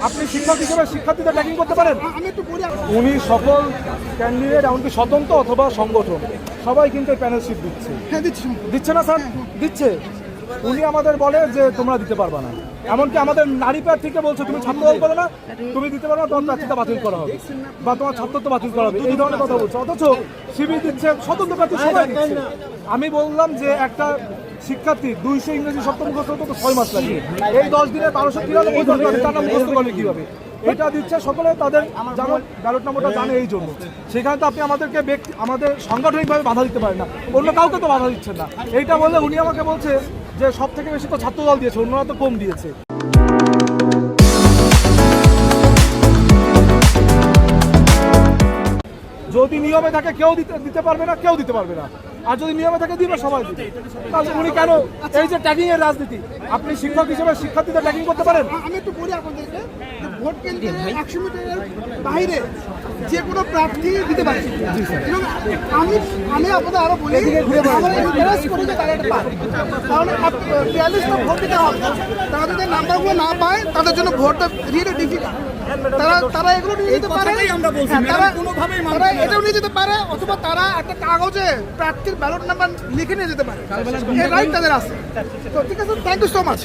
আপনি শিক্ষক হিসেবে শিক্ষার্থীদের ট্র্যাকিং করতে পারেন? আমি একটু বলি। উনি সকল ক্যান্ডিডেট এমনকি স্বতন্ত্র অথবা সংগঠন সবাই কিন্তু প্যানেলশিপ দিচ্ছে। হ্যাঁ দিচ্ছি। দিচ্ছে না স্যার? দিচ্ছে। উনি আমাদের বলে যে তোমরা দিতে পারবে না, এমনকি আমাদের নারী প্রার্থীকে বলছে তুমি ছাত্র দল করো না, তুমি দিতে পারো না, তোমার প্রার্থীটা বাতিল করা হবে বা তোমার ছাত্রত্ব বাতিল করা হবে, এই ধরনের কথা বলছে। অথচ শিবির দিচ্ছে, স্বতন্ত্র প্রার্থী সবাই দিচ্ছে। আমি বললাম যে একটা শিক্ষার্থী 200 ইংরেজি শব্দ মুখস্থ করতে তো 6 মাস লাগে, এই 10 দিনে 1293 ঘন্টা তার নাম মুখস্থ করবে কিভাবে? এটা দিচ্ছে সকলে তাদের জানো ব্যালট নম্বরটা জানে এই জন্য। সেখানে তো আপনি আমাদেরকে আমাদের সাংগঠনিকভাবে বাধা দিতে পারেন না, অন্য কাউকে তো বাধা দিচ্ছেন না। এইটা বললে উনি আমাকে বলছে যে সব থেকে বেশি তো ছাত্র দল দিয়েছে, অন্যরা তো কম দিয়েছে। যদি নিয়মে থাকে কেউ দিতে পারবে না, কেউ দিতে পারবে না। আর যদি নিয়মে থাকে দিবে সবাই দিবে। তাহলে উনি কেন এই যে ট্যাগিং এর রাজনীতি? আপনি শিক্ষক হিসেবে শিক্ষার্থীদের ট্যাগিং করতে পারেন? আমি একটু বলি আপনাদেরকে, ভোট কেন্দ্রে 100 মিটারের বাইরে যে কোনো প্রার্থী দিতে পারে। এবং আমি আপনাদের আরো বলি, আমরা এনকারেজ করি যে তারা এটা পায়, কারণ 43টা ভোট দিতে হবে। তারা যদি নাম্বারগুলো না পায় তাদের জন্য ভোটটা রিয়েলি ডিফিকাল্ট। তারা এগুলো নিয়ে যেতে পারে, তারা এটাও নিয়ে যেতে পারে, অথবা তারা একটা কাগজে প্রার্থীর ব্যালট নাম্বার লিখে নিয়ে যেতে পারে। এই রাইট তাদের আছে। তো ঠিক আছে, থ্যাংক ইউ সো মাচ।